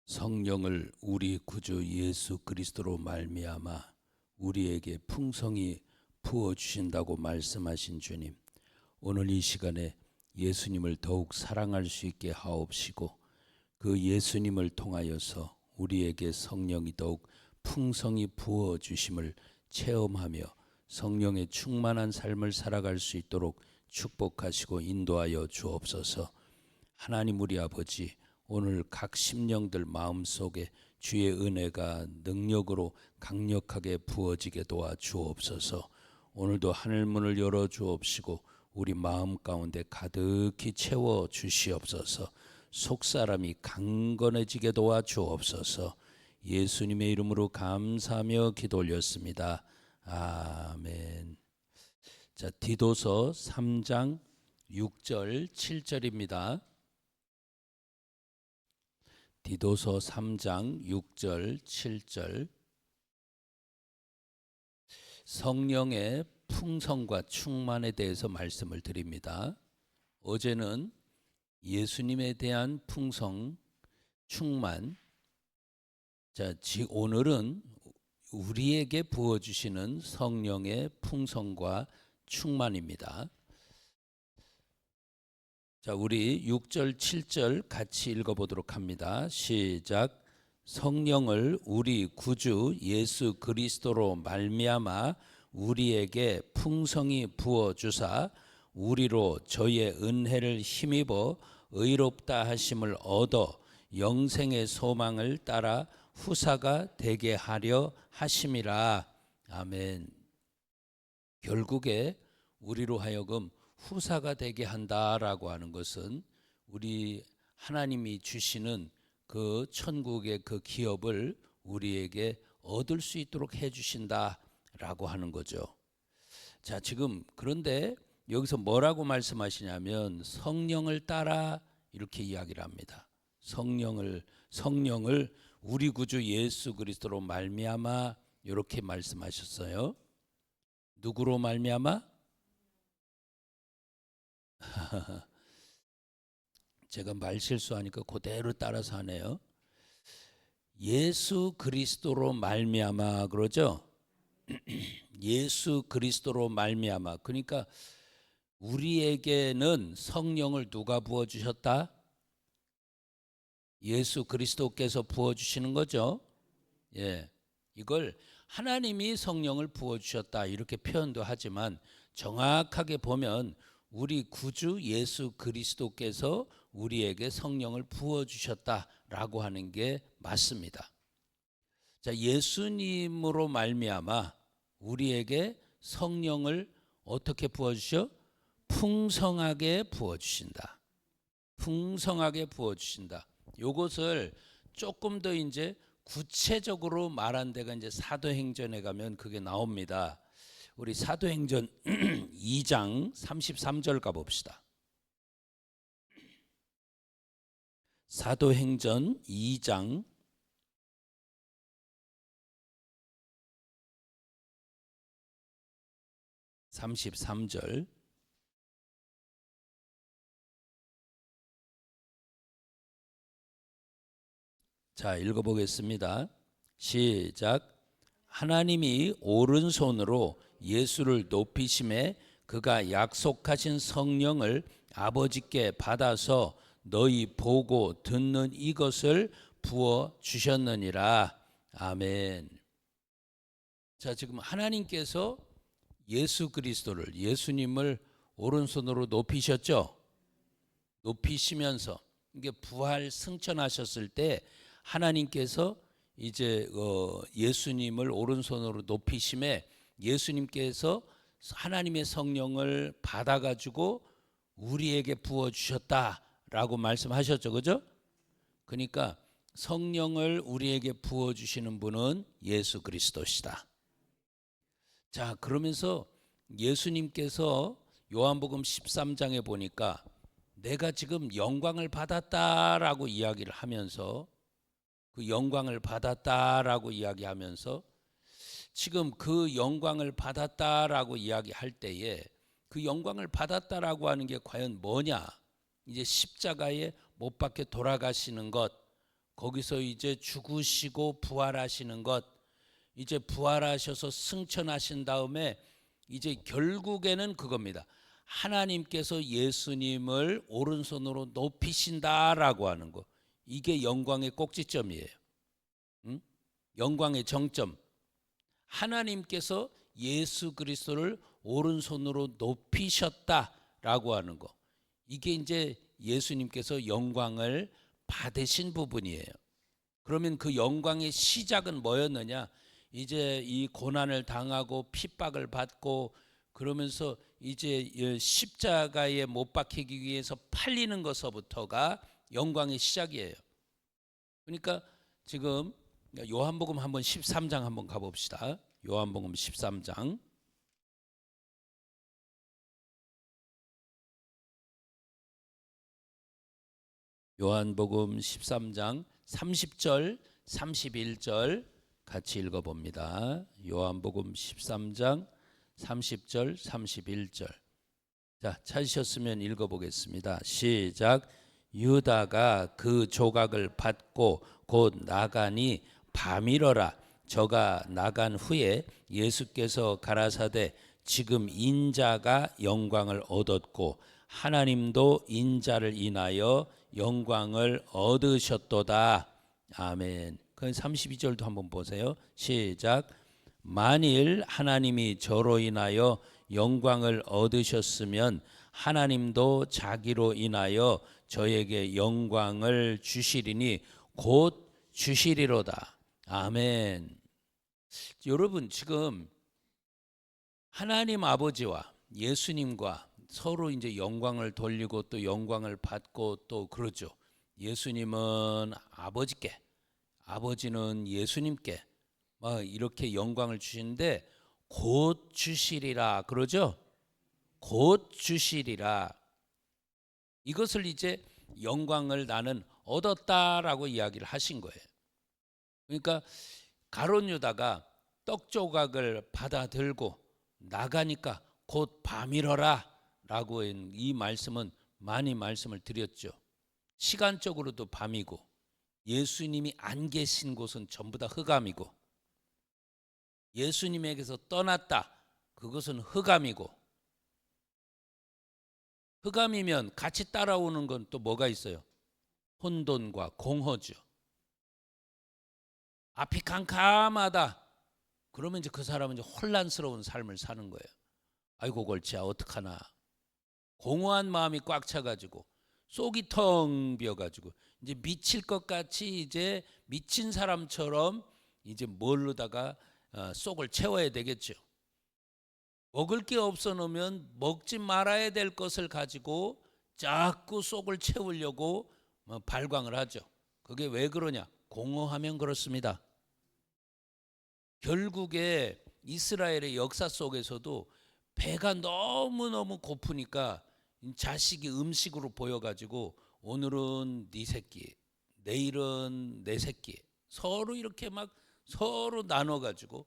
성령을 우리 구주 예수 그리스도로 말미암아 우리에게 풍성히 부어 주신다고 말씀하신 주님, 오늘 이 시간에 예수님을 더욱 사랑할 수 있게 하옵시고 그 예수님을 통하여서 우리에게 성령이 더욱 풍성히 부어 주심을 체험하며 성령의 충만한 삶을 살아갈 수 있도록 축복하시고 인도하여 주옵소서. 하나님 우리 아버지, 오늘 각 심령들 마음속에 주의 은혜가 능력으로 강력하게 부어지게 도와 주옵소서. 오늘도 하늘문을 열어 주옵시고 우리 마음 가운데 가득히 채워 주시옵소서. 속사람이 강건해지게 도와 주옵소서. 예수님의 이름으로 감사하며 기도 올렸습니다. 아멘. 자, 디도서 3장 6절 7절입니다. 디도서 3장 6절 7절. 성령의 풍성과 충만에 대해서 말씀을 드립니다. 어제는 예수님에 대한 풍성, 충만. 자, 오늘은 우리에게 부어주시는 성령의 풍성과 충만입니다. 자, 우리 6절, 7절 같이 읽어보도록 합니다. 시작. 성령을 우리 구주 예수 그리스도로 말미암아 우리에게 풍성히 부어 주사 우리로 저의 은혜를 힘입어 의롭다 하심을 얻어 영생의 소망을 따라 후사가 되게 하려 하심이라. 아멘. 결국에 우리로 하여금 후사가 되게 한다라고 하는 것은 우리 하나님이 주시는 그 천국의 그 기업을 우리에게 얻을 수 있도록 해주신다라고 하는 거죠. 자, 지금 그런데 여기서 뭐라고 말씀하시냐면 성령을 따라 이렇게 이야기를 합니다. 성령을 우리 구주 예수 그리스도로 말미암아 이렇게 말씀하셨어요. 누구로 말미암아? 제가 말 실수하니까 그대로 따라서 하네요. 예수 그리스도로 말미암아 그러죠. 예수 그리스도로 말미암아. 그러니까 우리에게는 성령을 누가 부어주셨다? 예수 그리스도께서 부어주시는 거죠. 예, 이걸 하나님이 성령을 부어주셨다 이렇게 표현도 하지만 정확하게 보면 우리 구주 예수 그리스도께서 우리에게 성령을 부어주셨다라고 하는 게 맞습니다. 자, 예수님으로 말미암아 우리에게 성령을 어떻게 부어주셔? 풍성하게 부어주신다. 풍성하게 부어주신다. 요것을 조금 더 이제 구체적으로 말한 데가 이제 사도행전에 가면 그게 나옵니다. 우리 사도행전 2장 33절 가봅시다. 사도행전 2장 33절. 자, 읽어보겠습니다. 시작. 하나님이 오른손으로 예수를 높이심에 그가 약속하신 성령을 아버지께 받아서 너희 보고 듣는 이것을 부어 주셨느니라. 아멘. 자, 지금 하나님께서 예수 그리스도를, 예수님을 오른손으로 높이셨죠. 높이시면서 이게 부활 승천하셨을 때 하나님께서 이제 예수님을 오른손으로 높이심에 예수님께서 하나님의 성령을 받아가지고 우리에게 부어주셨다라고 말씀하셨죠. 그죠? 그러니까 성령을 우리에게 부어주시는 분은 예수 그리스도시다. 자, 그러면서 예수님께서 요한복음 13장에 보니까 내가 지금 영광을 받았다라고 이야기를 하면서 그 영광을 받았다라고 이야기하면서 지금 그 영광을 받았다라고 이야기할 때에 그 영광을 받았다라고 하는 게 과연 뭐냐? 이제 십자가에 못 박혀 돌아가시는 것, 거기서 이제 죽으시고 부활하시는 것, 이제 부활하셔서 승천하신 다음에 이제 결국에는 그겁니다. 하나님께서 예수님을 오른손으로 높이신다라고 하는 거. 이게 영광의 꼭지점이에요. 응? 영광의 정점. 하나님께서 예수 그리스도를 오른손으로 높이셨다라고 하는 거. 이게 이제 예수님께서 영광을 받으신 부분이에요. 그러면 그 영광의 시작은 뭐였느냐? 이제 이 고난을 당하고 핍박을 받고 그러면서 이제 십자가에 못 박히기 위해서 팔리는 것서부터가 영광의 시작이에요. 그러니까 지금 요한복음 한번 13장 한번 가봅시다. 요한복음 13장. 요한복음 13장 30절 31절 같이 읽어봅니다. 요한복음 13장 30절 31절. 자, 찾으셨으면 읽어보겠습니다. 시작. 유다가 그 조각을 받고 곧 나가니 밤이러라. 저가 나간 후에 예수께서 가라사대 지금 인자가 영광을 얻었고 하나님도 인자를 인하여 영광을 얻으셨도다. 아멘. 그 32절도 한번 보세요. 시작. 만일 하나님이 저로 인하여 영광을 얻으셨으면 하나님도 자기로 인하여 저에게 영광을 주시리니 곧 주시리로다. 아멘. 여러분, 지금 하나님 아버지와 예수님과 서로 이제 영광을 돌리고 또 영광을 받고 또 그러죠. 예수님은 아버지께, 아버지는 예수님께 막 이렇게 영광을 주시는데 곧 주시리라 그러죠. 곧 주시리라. 이것을 이제 영광을 나는 얻었다라고 이야기를 하신 거예요. 그러니까 가룟 유다가 떡 조각을 받아 들고 나가니까 곧 밤이러라 라고 이 말씀은 많이 말씀을 드렸죠. 시간적으로도 밤이고 예수님이 안 계신 곳은 전부 다 흑암이고 예수님에게서 떠났다 그것은 흑암이고 흑암이면 같이 따라오는 건 또 뭐가 있어요? 혼돈과 공허죠. 앞이 캄캄하다. 그러면 이제 그 사람은 이제 혼란스러운 삶을 사는 거예요. 아이고 골치야 어떡하나. 공허한 마음이 꽉 차가지고 속이 텅 비어가지고 이제 미칠 것 같이 이제 미친 사람처럼 이제 뭘로다가 속을 채워야 되겠죠. 먹을 게 없어 놓으면 먹지 말아야 될 것을 가지고 자꾸 속을 채우려고 발광을 하죠. 그게 왜 그러냐? 공허하면 그렇습니다. 결국에 이스라엘의 역사 속에서도 배가 너무너무 고프니까 자식이 음식으로 보여가지고 오늘은 네 새끼, 내일은 내 새끼 서로 이렇게 막 서로 나눠가지고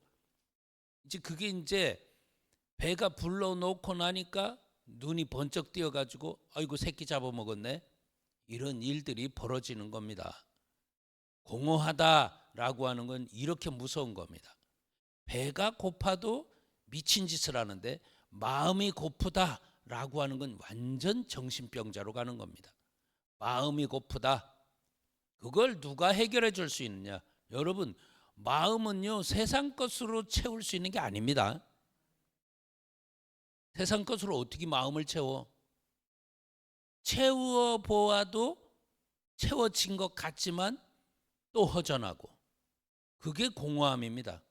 이제 그게 이제 배가 불러놓고 나니까 눈이 번쩍 띄어가지고 아이고 새끼 잡아먹었네 이런 일들이 벌어지는 겁니다. 공허하다라고 하는 건 이렇게 무서운 겁니다. 배가 고파도 미친 짓을 하는데 마음이 고프다라고 하는 건 완전 정신병자로 가는 겁니다. 마음이 고프다. 그걸 누가 해결해 줄 수 있느냐? 여러분, 마음은요 세상 것으로 채울 수 있는 게 아닙니다. 세상 것으로 어떻게 마음을 채워? 채워 보아도 채워진 것 같지만 또 허전하고 그게 공허함입니다.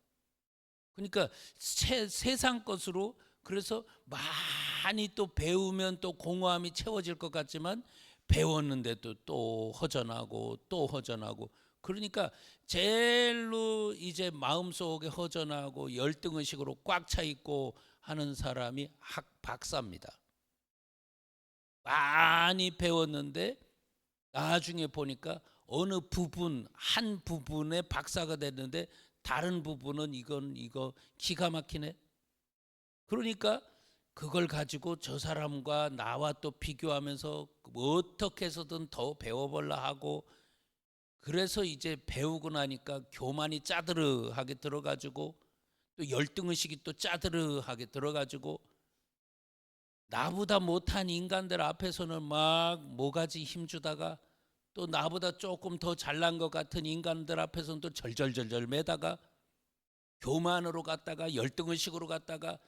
그러니까 세상 것으로 그래서 많이 또 배우면 또 공허함이 채워질 것 같지만 배웠는데도 또 허전하고 또 허전하고 그러니까 제일로 이제 마음속에 허전하고 열등의식으로 꽉 차 있고 하는 사람이 박사입니다. 많이 배웠는데 나중에 보니까 어느 부분 한 부분에 박사가 됐는데 다른 부분은 이거 기가 막히네. 그러니까 그걸 가지고 저 사람과 나와 또 비교하면서 어떻게 해서든 더 배워보려 하고 그래서 이제 배우고 나니까 교만이 짜드르하게 들어가지고 또 열등의식이 또 짜드르하게 들어가지고 나보다 못한 인간들 앞에서는 막 모가지 힘주다가 또 나보다 조금 더 잘난 것 같은 인간들 앞에서는 또 절절절절 매다가 교만으로 갔다가 열등의식으로 갔다가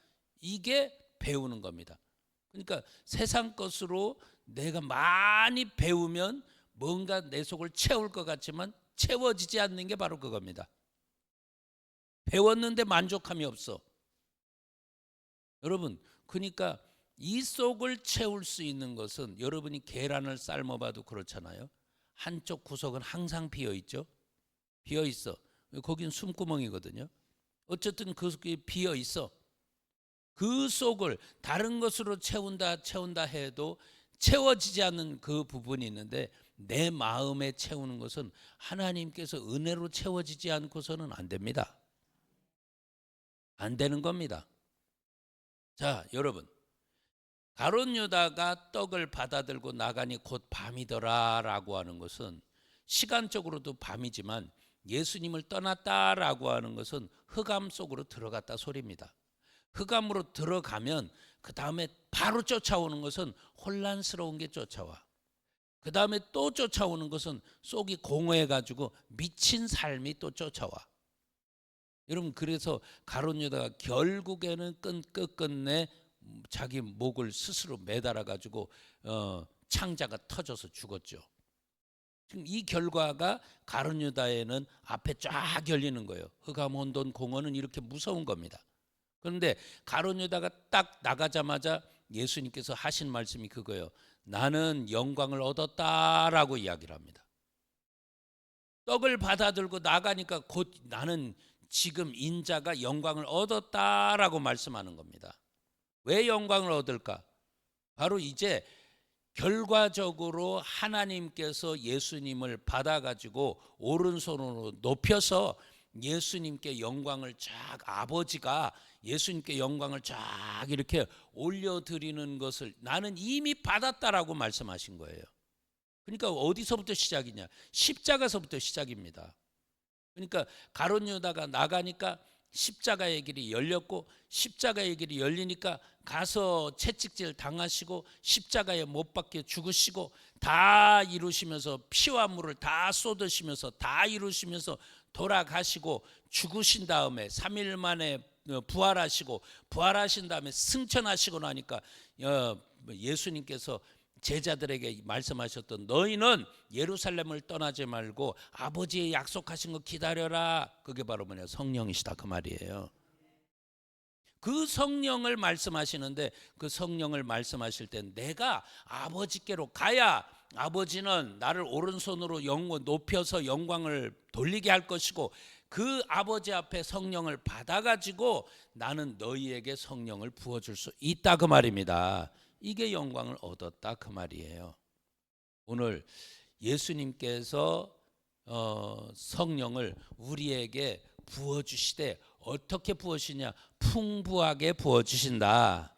이게 배우는 겁니다. 그러니까 세상 것으로 내가 많이 배우면 뭔가 내 속을 채울 것 같지만 채워지지 않는 게 바로 그겁니다. 배웠는데 만족함이 없어. 여러분, 그러니까 이 속을 채울 수 있는 것은 여러분이 계란을 삶아봐도 그렇잖아요. 한쪽 구석은 항상 비어 있죠. 비어 있어. 거긴 숨구멍이거든요. 어쨌든 그게 비어 있어. 그 속을 다른 것으로 채운다 해도 채워지지 않는 그 부분이 있는데 내 마음에 채우는 것은 하나님께서 은혜로 채워지지 않고서는 안 됩니다. 안 되는 겁니다. 자, 여러분, 가룟 유다가 떡을 받아들고 나가니 곧 밤이더라라고 하는 것은 시간적으로도 밤이지만 예수님을 떠났다라고 하는 것은 흑암 속으로 들어갔다 소리입니다. 흑암으로 들어가면 그 다음에 바로 쫓아오는 것은 혼란스러운 게 쫓아와. 그 다음에 또 쫓아오는 것은 속이 공허해가지고 미친 삶이 또 쫓아와. 여러분, 그래서 가룟 유다가 결국에는 끝끝내 자기 목을 스스로 매달아가지고 창자가 터져서 죽었죠. 지금 이 결과가 가룟 유다에는 앞에 쫙 열리는 거예요. 흑암 혼돈 공허는 이렇게 무서운 겁니다. 그런데 가룟 유다가 딱 나가자마자 예수님께서 하신 말씀이 그거예요. 나는 영광을 얻었다라고 이야기를 합니다. 떡을 받아들고 나가니까 곧 나는 지금 인자가 영광을 얻었다라고 말씀하는 겁니다. 왜 영광을 얻을까? 바로 이제 결과적으로 하나님께서 예수님을 받아가지고 오른손으로 높여서 예수님께 영광을 쫙, 아버지가 예수님께 영광을 쫙 이렇게 올려드리는 것을 나는 이미 받았다라고 말씀하신 거예요. 그러니까 어디서부터 시작이냐? 십자가서부터 시작입니다. 그러니까 가룟 유다가 나가니까 십자가의 길이 열렸고 십자가의 길이 열리니까 가서 채찍질 당하시고 십자가에 못 박혀 죽으시고 다 이루시면서 피와 물을 다 쏟으시면서 다 이루시면서 돌아가시고 죽으신 다음에 3일 만에 부활하시고 부활하신 다음에 승천하시고 나니까 예수님께서 제자들에게 말씀하셨던 너희는 예루살렘을 떠나지 말고 아버지의 약속하신 거 기다려라. 그게 바로 뭐냐? 성령이시다 그 말이에요. 그 성령을 말씀하시는데 그 성령을 말씀하실 때 내가 아버지께로 가야 아버지는 나를 오른손으로 높여서 영광을 돌리게 할 것이고 그 아버지 앞에 성령을 받아가지고 나는 너희에게 성령을 부어줄 수 있다 그 말입니다. 이게 영광을 얻었다 그 말이에요. 오늘 예수님께서 성령을 우리에게 부어주시되 어떻게 부어주시냐? 풍부하게 부어주신다.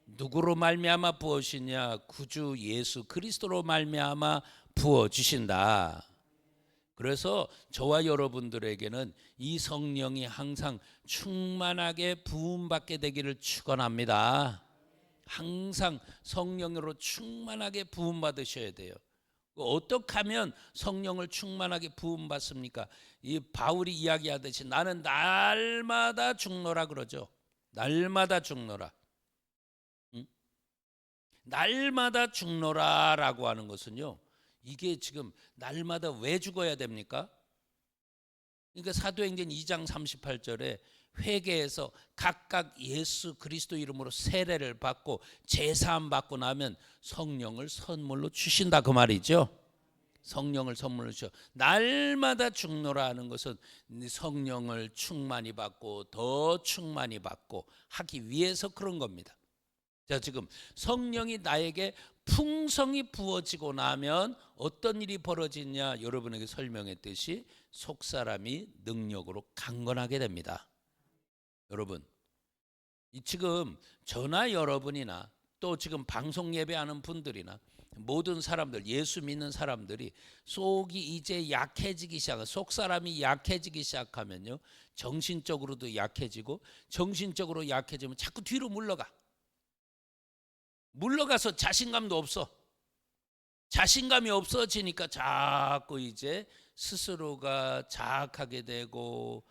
누구로 말미암아 부어주시냐? 구주 예수 그리스도로 말미암아 부어주신다. 그래서 저와 여러분들에게는 이 성령이 항상 충만하게 부음받게 되기를 축원합니다. 항상 성령으로 충만하게 부음받으셔야 돼요. 어떻게 하면 성령을 충만하게 부음받습니까? 이 바울이 이야기하듯이 나는 날마다 죽노라 그러죠. 날마다 죽노라. 응? 날마다 죽노라라고 하는 것은요. 이게 지금 날마다 왜 죽어야 됩니까? 그러니까 사도행전 2장 38절에 회개해서 각각 예수 그리스도 이름으로 세례를 받고 제사함 받고 나면 성령을 선물로 주신다 그 말이죠. 성령을 선물로 주셔. 날마다 죽노라 하는 것은 성령을 충만히 받고 더 충만히 받고 하기 위해서 그런 겁니다. 자, 지금 성령이 나에게 풍성히 부어지고 나면 어떤 일이 벌어지냐 여러분에게 설명했듯이 속사람이 능력으로 강건하게 됩니다. 여러분, 지금 저나 여러분이나 또 지금 방송 예배하는 분들이나 모든 사람들, 예수 믿는 사람들이 속이 이제 약해지기 시작하면, 속 사람이 약해지기 시작하면요, 정신적으로도 약해지고, 정신적으로 약해지면 자꾸 뒤로 물러가서 자신감도 없어. 자신감이 없어지니까 자꾸 이제 스스로가 자학하게 되고,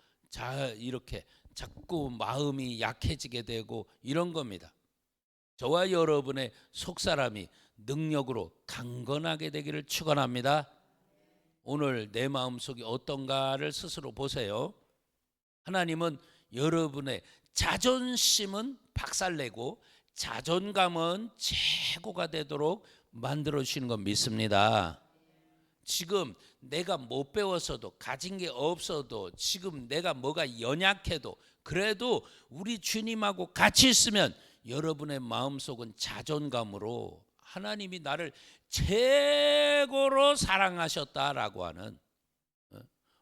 이렇게 자꾸 마음이 약해지게 되고 이런 겁니다. 저와 여러분의 속사람이 능력으로 강건하게 되기를 축원합니다. 오늘 내 마음속이 어떤가를 스스로 보세요. 하나님은 여러분의 자존심은 박살내고 자존감은 최고가 되도록 만들어 주시는 건 믿습니다. 지금 내가 못 배웠어도, 가진 게 없어도, 지금 내가 뭐가 연약해도, 그래도 우리 주님하고 같이 있으면 여러분의 마음속은 자존감으로 하나님이 나를 최고로 사랑하셨다라고 하는,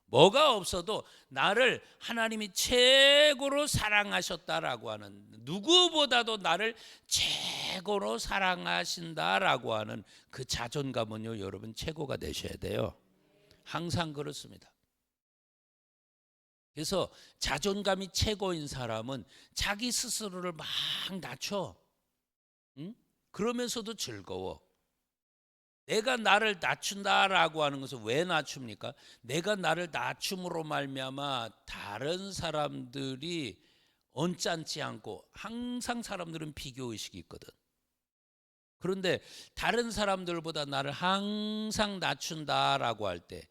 뭐가 없어도 나를 하나님이 최고로 사랑하셨다라고 하는, 누구보다도 나를 최고로 사랑하신다라고 하는 그 자존감은요, 여러분 최고가 되셔야 돼요. 항상 그렇습니다. 그래서 자존감이 최고인 사람은 자기 스스로를 막 낮춰. 그러면서도 즐거워. 내가 나를 낮춘다라고 하는 것은 왜 낮춥니까? 내가 나를 낮춤으로 말미암아 다른 사람들이 언짢지 않고, 항상 사람들은 비교의식이 있거든. 그런데 다른 사람들보다 나를 항상 낮춘다라고 할 때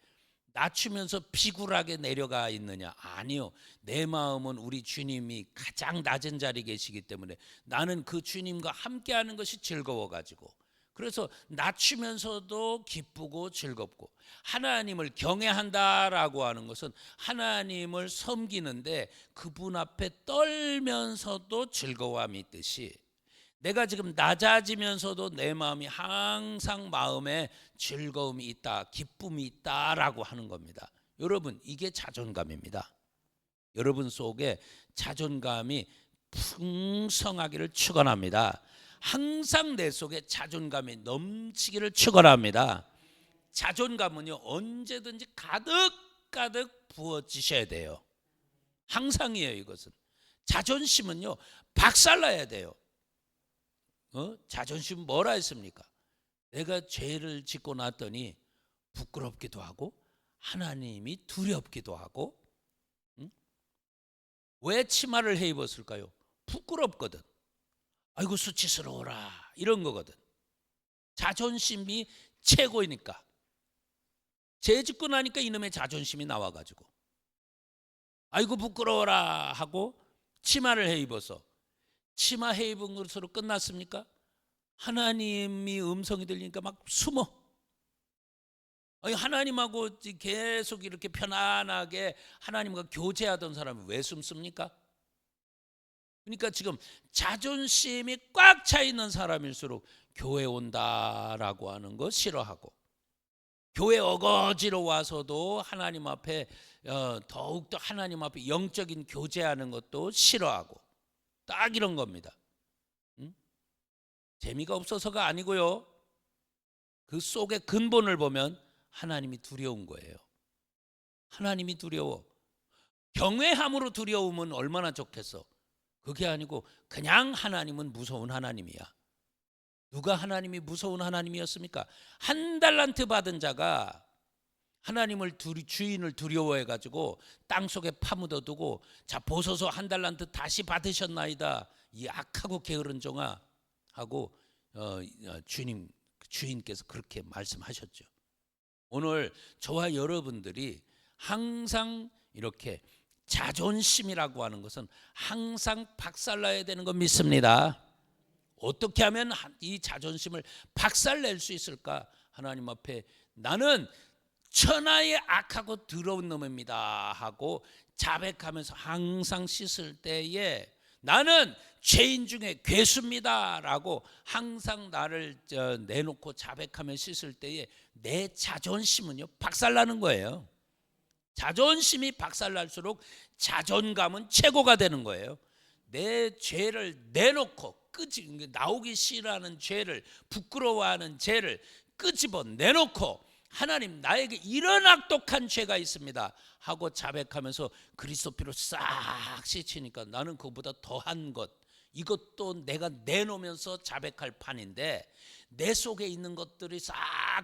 낮추면서 비굴하게 내려가 있느냐? 아니요. 내 마음은 우리 주님이 가장 낮은 자리에 계시기 때문에 나는 그 주님과 함께하는 것이 즐거워가지고, 그래서 낮추면서도 기쁘고 즐겁고, 하나님을 경외한다라고 하는 것은 하나님을 섬기는데 그분 앞에 떨면서도 즐거움이 있듯이, 내가 지금 낮아지면서도 내 마음이 항상 마음에 즐거움이 있다, 기쁨이 있다라고 하는 겁니다. 여러분, 이게 자존감입니다. 여러분 속에 자존감이 풍성하기를 축원합니다. 항상 내 속에 자존감이 넘치기를 축원합니다. 자존감은요, 언제든지 가득가득 부어지셔야 돼요. 항상이에요. 이것은. 자존심은요, 박살나야 돼요. 자존심 뭐라 했습니까? 내가 죄를 짓고 났더니 부끄럽기도 하고 하나님이 두렵기도 하고. 왜 치마를 해 입었을까요? 부끄럽거든. 아이고 수치스러워라, 이런 거거든. 자존심이 최고이니까. 죄 짓고 나니까 이놈의 자존심이 나와가지고 아이고 부끄러워라 하고 치마를 해 입어서, 치마 해 입은 것으로 끝났습니까? 하나님이 음성이 들리니까 막 숨어. 아니, 하나님하고 계속 이렇게 편안하게 하나님과 교제하던 사람이 왜 숨습니까? 그러니까 지금 자존심이 꽉 차 있는 사람일수록 교회 온다라고 하는 거 싫어하고, 교회 어거지로 와서도 하나님 앞에 더욱더 하나님 앞에 영적인 교제하는 것도 싫어하고, 딱 이런 겁니다. 재미가 없어서가 아니고요, 그 속의 근본을 보면 하나님이 두려운 거예요. 하나님이 두려워. 경외함으로 두려우면 얼마나 좋겠어. 그게 아니고 그냥 하나님은 무서운 하나님이야. 누가 하나님이 무서운 하나님이었습니까? 한 달란트 받은 자가 하나님을 주인을 두려워해 가지고 땅속에 파묻어 두고, 자 보소서 한 달란트 다시 받으셨나이다, 이 악하고 게으른 종아 하고 주인께서 그렇게 말씀하셨죠. 오늘 저와 여러분들이 항상 이렇게 자존심이라고 하는 것은 항상 박살나야 되는 거 믿습니다. 어떻게 하면 이 자존심을 박살낼 수 있을까? 하나님 앞에 나는 천하의 악하고 더러운 놈입니다 하고 자백하면서 항상 씻을 때에, 나는 죄인 중에 괴수입니다 라고 항상 나를 내놓고 자백하며 씻을 때에 내 자존심은요 박살나는 거예요. 자존심이 박살날수록 자존감은 최고가 되는 거예요. 내 죄를 내놓고 나오기 싫어하는 죄를, 부끄러워하는 죄를 끄집어 내놓고 하나님, 나에게 이런 악독한 죄가 있습니다 하고 자백하면서 그리스도 피로 싹 씻히니까 나는 그보다 더한 것, 이것도 내가 내놓으면서 자백할 판인데, 내 속에 있는 것들이 싹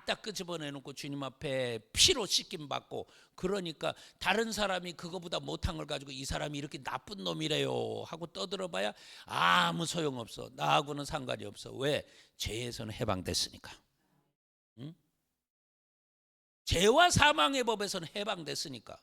다 끄집어 내놓고 주님 앞에 피로 씻김 받고, 그러니까 다른 사람이 그거보다 못한 걸 가지고 이 사람이 이렇게 나쁜 놈이래요 하고 떠들어봐야 아무 소용없어. 나하고는 상관이 없어. 왜? 죄에서는 해방됐으니까. 응? 죄와 사망의 법에서는 해방됐으니까.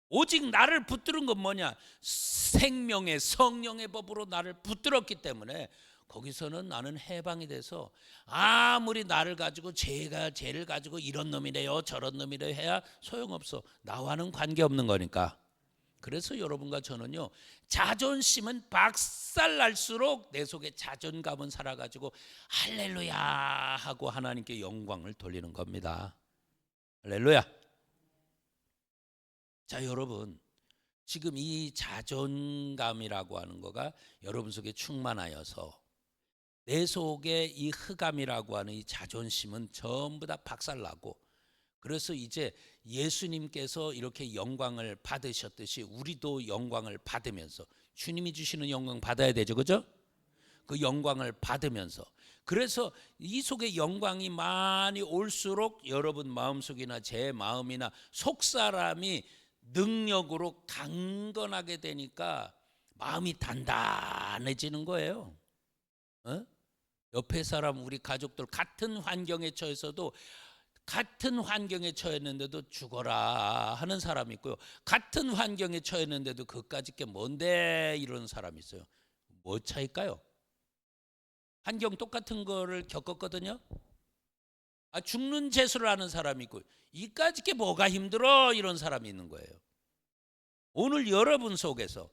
오직 나를 붙들은 건 뭐냐? 생명의 성령의 법으로 나를 붙들었기 때문에 거기서는 나는 해방이 돼서 아무리 나를 가지고 죄를 가지고 이런 놈이래요 저런 놈이래요 해야 소용없어. 나와는 관계없는 거니까. 그래서 여러분과 저는요, 자존심은 박살날수록 내 속에 자존감은 살아가지고 할렐루야 하고 하나님께 영광을 돌리는 겁니다. 할렐루야. 자, 여러분, 지금 이 자존감이라고 하는 거가 여러분 속에 충만하여서 내 속에 이 흑암이라고 하는 이 자존심은 전부 다 박살나고, 그래서 이제 예수님께서 이렇게 영광을 받으셨듯이 우리도 영광을 받으면서, 주님이 주시는 영광 받아야 되죠, 그죠? 그 영광을 받으면서, 그래서 이 속에 영광이 많이 올수록 여러분 마음속이나 제 마음이나 속사람이 능력으로 강건하게 되니까 마음이 단단해지는 거예요. 어? 옆에 사람, 우리 가족들 같은 환경에 처해서도, 같은 환경에 처했는데도 죽어라 하는 사람이 있고요, 같은 환경에 처했는데도 그까짓 게 뭔데 이런 사람이 있어요. 뭐 차일까요? 환경 똑같은 거를 겪었거든요. 죽는 재수를 하는 사람이 있고, 이까짓 게 뭐가 힘들어 이런 사람이 있는 거예요. 오늘 여러분 속에서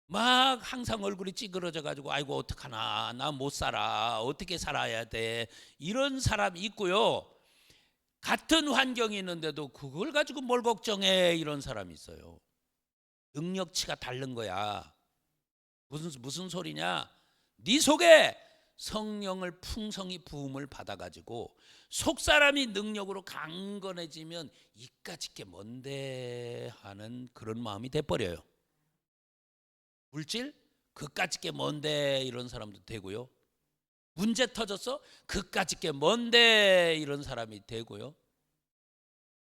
막 항상 얼굴이 찌그러져 가지고 아이고 어떡하나, 나 못 살아, 어떻게 살아야 돼, 이런 사람이 있고요, 같은 환경이 있는데도 그걸 가지고 뭘 걱정해 이런 사람이 있어요. 능력치가 다른 거야. 무슨 소리냐? 네 속에 성령을 풍성히 부음을 받아가지고 속사람이 능력으로 강건해지면 이까짓 게 뭔데 하는 그런 마음이 돼버려요. 물질? 그까짓 게 뭔데 이런 사람도 되고요, 문제 터졌어? 그까짓 게 뭔데 이런 사람이 되고요,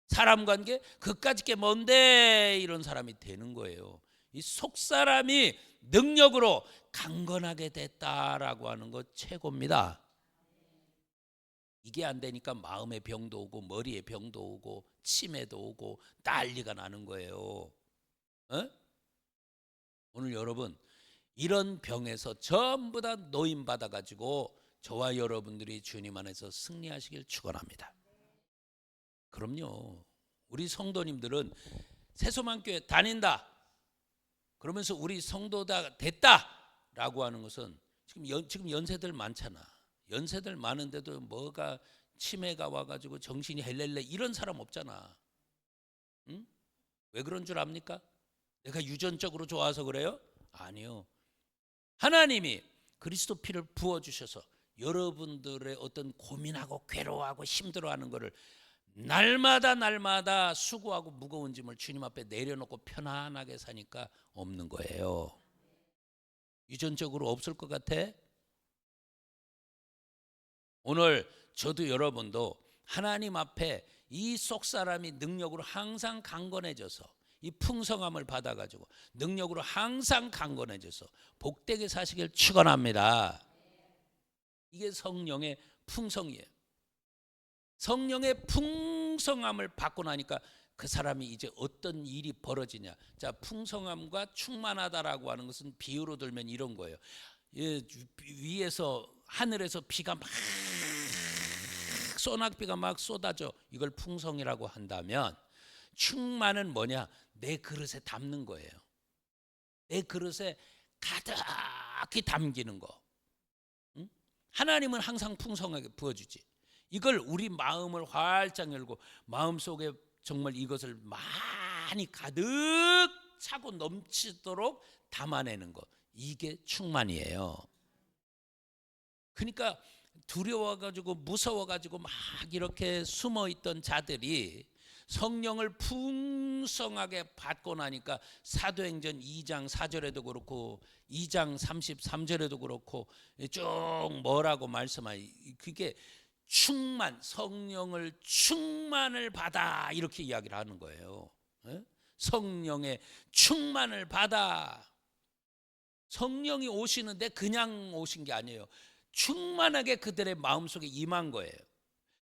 사람 관계? 그까짓 게 뭔데 이런 사람이 되는 거예요. 이 속사람이 능력으로 강건하게 됐다라고 하는 거 최고입니다. 이게 안 되니까 마음의 병도 오고 머리의 병도 오고 치매도 오고 난리가 나는 거예요. 어? 오늘 여러분, 이런 병에서 전부 다 노임 받아가지고 저와 여러분들이 주님 안에서 승리하시길 축원합니다. 그럼요. 우리 성도님들은 새소망교회 다닌다 그러면서 우리 성도다 됐다라고 하는 것은 지금 연세들 많잖아. 연세들 많은데도 뭐가 치매가 와가지고 정신이 헬렐레 이런 사람 없잖아. 응? 왜 그런 줄 압니까? 내가 유전적으로 좋아서 그래요? 아니요. 하나님이 그리스도 피를 부어주셔서 여러분들의 어떤 고민하고 괴로워하고 힘들어하는 거를 날마다 수고하고 무거운 짐을 주님 앞에 내려놓고 편안하게 사니까 없는 거예요. 유전적으로 없을 것 같아? 오늘 저도 여러분도 하나님 앞에 이 속사람이 능력으로 항상 강건해져서 이 풍성함을 받아가지고 능력으로 항상 강건해져서 복되게 사시길 축원합니다. 이게 성령의 풍성이에요. 성령의 풍성함을 받고 나니까 그 사람이 이제 어떤 일이 벌어지냐. 자, 풍성함과 충만하다라고 하는 것은 비유로 들면 이런 거예요. 위에서 하늘에서 비가 막 소낙비가 막 쏟아져. 이걸 풍성이라고 한다면 충만은 뭐냐? 내 그릇에 담는 거예요. 내 그릇에 가득히 담기는 거. 응? 하나님은 항상 풍성하게 부어주지. 이걸 우리 마음을 활짝 열고 마음속에 정말 이것을 많이 가득 차고 넘치도록 담아내는 것, 이게 충만이에요. 그러니까 두려워가지고 무서워가지고 막 이렇게 숨어있던 자들이 성령을 풍성하게 받고 나니까 사도행전 2장 4절에도 그렇고 2장 33절에도 그렇고 쭉 뭐라고 말씀하니, 그게 충만, 성령을 충만을 받아 이렇게 이야기를 하는 거예요. 성령의 충만을 받아. 성령이 오시는데 그냥 오신 게 아니에요. 충만하게 그들의 마음속에 임한 거예요.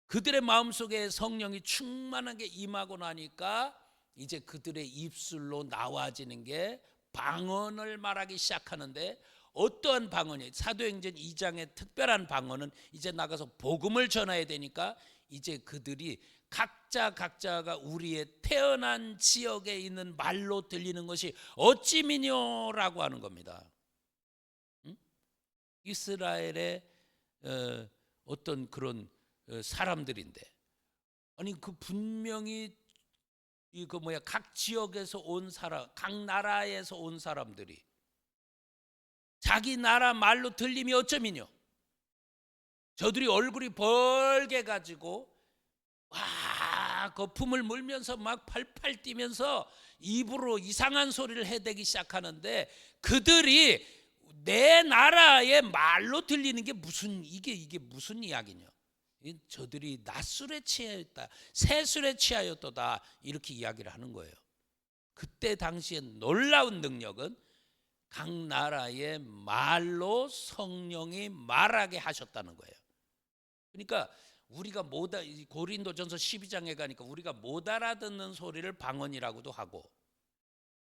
그들의 마음속에 성령이 충만하게 임하고 나니까 이제 그들의 입술로 나와지는 게 방언을 말하기 시작하는데, 어떠한 방언이, 사도행전 2장의 특별한 방언은 이제 나가서 복음을 전해야 되니까 이제 그들이 각자가 우리의 태어난 지역에 있는 말로 들리는 것이 어찌미뇨라고 하는 겁니다. 이스라엘의 어떤 그런 사람들인데, 아니 그 분명히 각 지역에서 온 사람, 각 나라에서 온 사람들이 자기 나라 말로 들림이 어쩌미뇨. 저들이 얼굴이 벌게 가지고 와 거품을 물면서 막 팔팔 뛰면서 입으로 이상한 소리를 해대기 시작하는데, 그들이 내 나라의 말로 들리는 게 이게 무슨 이야기냐. 저들이 낮술에 취하였다, 새술에 취하였도다, 이렇게 이야기를 하는 거예요. 그때 당시에 놀라운 능력은 각 나라의 말로 성령이 말하게 하셨다는 거예요. 그러니까 우리가 고린도전서 12장에 가니까 우리가 못 알아듣는 소리를 방언이라고도 하고,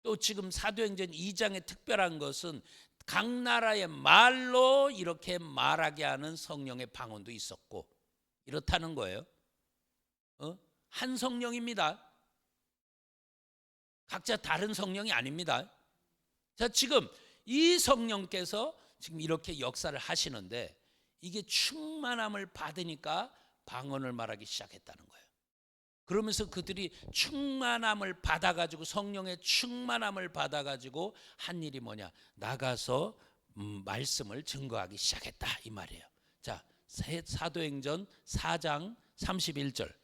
또 지금 사도행전 2장의 특별한 것은 각 나라의 말로 이렇게 말하게 하는 성령의 방언도 있었고 이렇다는 거예요. 한 성령입니다. 각자 다른 성령이 아닙니다. 자, 지금 이 성령께서 지금 이렇게 역사를 하시는데, 이게 충만함을 받으니까 방언을 말하기 시작했다는 거예요. 그러면서 그들이 충만함을 받아가지고, 성령의 충만함을 받아가지고 한 일이 뭐냐, 나가서 말씀을 증거하기 시작했다 이 말이에요. 자, 사도행전 4장 31절.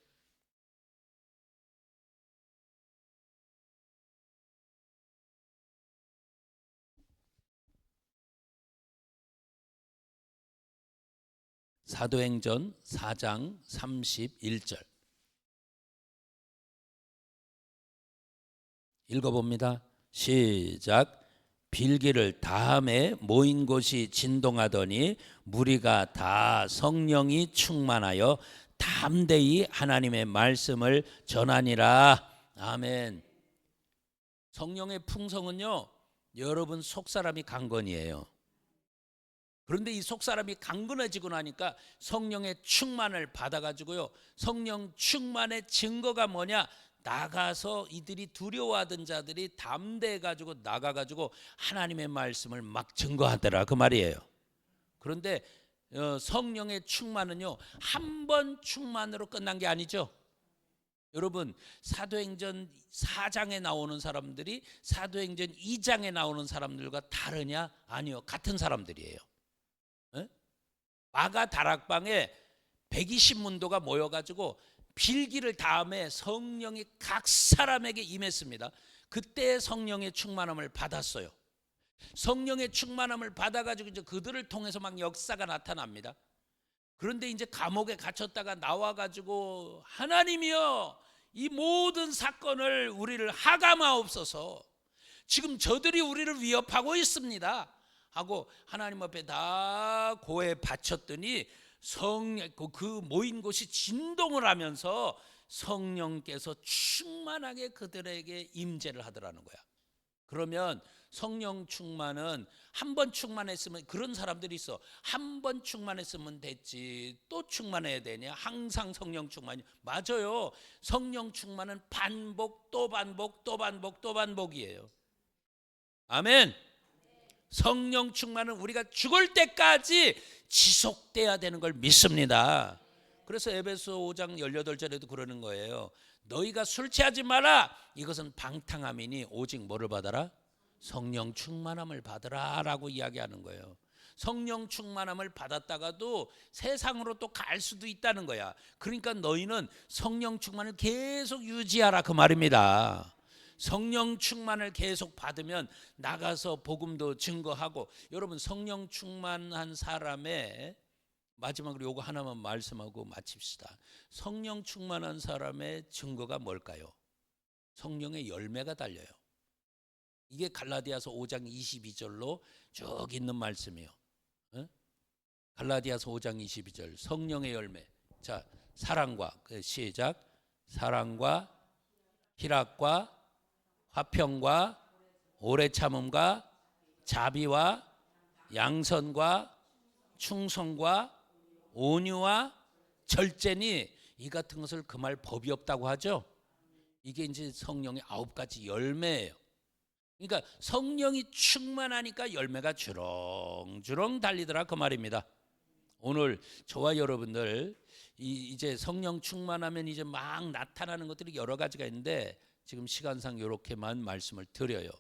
사도행전 4장 31절 읽어봅니다. 시작. 빌기를 다음에 모인 곳이 진동하더니 무리가 다 성령이 충만하여 담대히 하나님의 말씀을 전하니라. 아멘. 성령의 풍성은요, 여러분 속사람이 강건이에요. 그런데 이 속사람이 강건해지고 나니까 성령의 충만을 받아가지고요, 성령 충만의 증거가 뭐냐, 나가서 이들이 두려워하던 자들이 담대해가지고 나가가지고 하나님의 말씀을 막 증거하더라 그 말이에요. 그런데 성령의 충만은요, 한 번 충만으로 끝난 게 아니죠. 여러분, 사도행전 4장에 나오는 사람들이 사도행전 2장에 나오는 사람들과 다르냐? 아니요, 같은 사람들이에요. 마가 다락방에 120문도가 모여가지고 빌기를 다음에 성령이 각 사람에게 임했습니다. 그때 성령의 충만함을 받았어요. 성령의 충만함을 받아가지고 이제 그들을 통해서 막 역사가 나타납니다. 그런데 이제 감옥에 갇혔다가 나와가지고 하나님이여 이 모든 사건을 우리를 하감하옵소서, 지금 저들이 우리를 위협하고 있습니다 하고 하나님 앞에 다 고해 바쳤더니 그 모인 곳이 진동을 하면서 성령께서 충만하게 그들에게 임재를 하더라는 거야. 그러면 성령 충만은 한 번 충만했으면, 그런 사람들이 있어, 한 번 충만했으면 됐지 또 충만해야 되냐, 항상 성령 충만이 맞아요. 성령 충만은 반복 또 반복 또 반복 또 반복이에요. 아멘. 성령 충만은 우리가 죽을 때까지 지속돼야 되는 걸 믿습니다. 그래서 에베소 5장 18절에도 그러는 거예요. 너희가 술 취하지 마라, 이것은 방탕함이니 오직 뭐를 받아라? 성령 충만함을 받으라 라고 이야기하는 거예요. 성령 충만함을 받았다가도 세상으로 또 갈 수도 있다는 거야. 그러니까 너희는 성령 충만을 계속 유지하라 그 말입니다. 성령 충만을 계속 받으면 나가서 복음도 증거하고, 여러분 성령 충만한 사람의, 마지막으로 요거 하나만 말씀하고 마칩시다. 성령 충만한 사람의 증거가 뭘까요? 성령의 열매가 달려요. 이게 갈라디아서 5장 22절로 쭉 있는 말씀이에요. 갈라디아서 5장 22절 성령의 열매. 자, 사랑과, 시작. 사랑과 희락과 화평과 오래 참음과 자비와 양선과 충성과 온유와 절제니 이 같은 것을 금할 법이 없다고 하죠. 이게 이제 성령의 9가지 열매예요. 그러니까 성령이 충만하니까 열매가 주렁주렁 달리더라 그 말입니다. 오늘 저와 여러분들 이제 성령 충만하면 이제 막 나타나는 것들이 여러 가지가 있는데 지금 시간상 이렇게만 말씀을 드려요.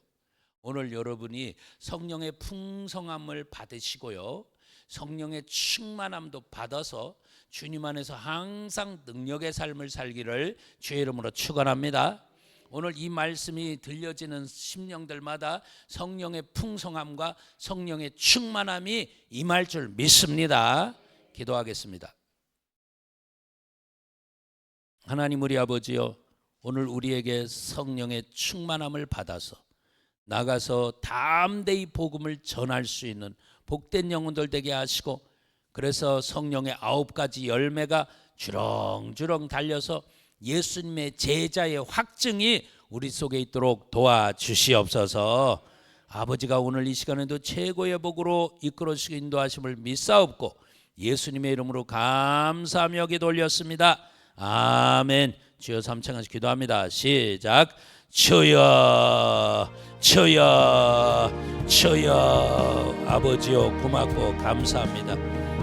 오늘 여러분이 성령의 풍성함을 받으시고요, 성령의 충만함도 받아서 주님 안에서 항상 능력의 삶을 살기를 주의 이름으로 축원합니다. 오늘 이 말씀이 들려지는 심령들마다 성령의 풍성함과 성령의 충만함이 임할 줄 믿습니다. 기도하겠습니다. 하나님 우리 아버지요, 오늘 우리에게 성령의 충만함을 받아서 나가서 담대히 복음을 전할 수 있는 복된 영혼들 되게 하시고, 그래서 성령의 9가지 열매가 주렁주렁 달려서 예수님의 제자의 확증이 우리 속에 있도록 도와주시옵소서. 아버지가 오늘 이 시간에도 최고의 복으로 이끌어주시고 인도하심을 믿사옵고 예수님의 이름으로 감사하며 기도 올렸습니다. 아멘. 주여 삼창하시 기도합니다. 시작. 주여 주여 주여. 아버지요 고맙고 감사합니다.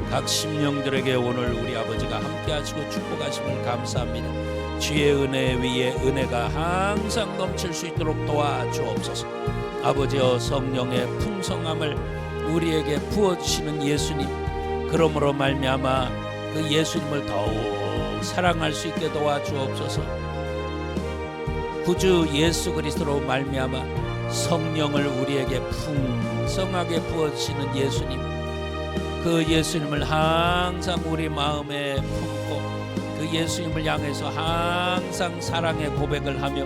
각 심령들에게 오늘 우리 아버지가 함께 하시고 축복하심을 감사합니다. 주의 은혜 위에 은혜가 항상 넘칠 수 있도록 도와주옵소서. 아버지여 성령의 풍성함을 우리에게 부어주시는 예수님, 그러므로 말미암아 그 예수님을 더욱 사랑할 수 있게 도와주옵소서. 구주 예수 그리스도로 말미암아 성령을 우리에게 풍성하게 부어주시는 예수님, 그 예수님을 항상 우리 마음에 품고 그 예수님을 향해서 항상 사랑의 고백을 하며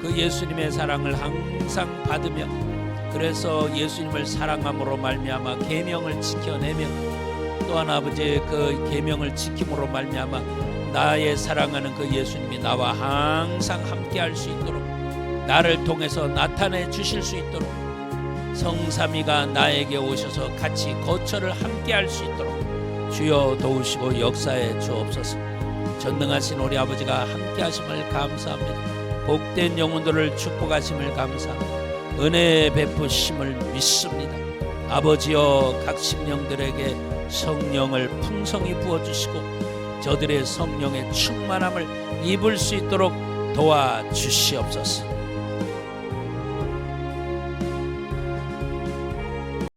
그 예수님의 사랑을 항상 받으며, 그래서 예수님을 사랑함으로 말미암아 계명을 지켜내며, 또한 아버지 그 계명을 지킴으로 말미암아 나의 사랑하는 그 예수님이 나와 항상 함께할 수 있도록, 나를 통해서 나타내 주실 수 있도록 성삼위가 나에게 오셔서 같이 거처를 함께할 수 있도록 주여 도우시고 역사해 주옵소서. 전능하신 우리 아버지가 함께하심을 감사합니다. 복된 영혼들을 축복하심을 감사합니다. 은혜 베푸심을 믿습니다. 아버지여 각 심령들에게 성령을 풍성히 부어주시고 저들의 성령의 충만함을 입을 수 있도록 도와주시옵소서.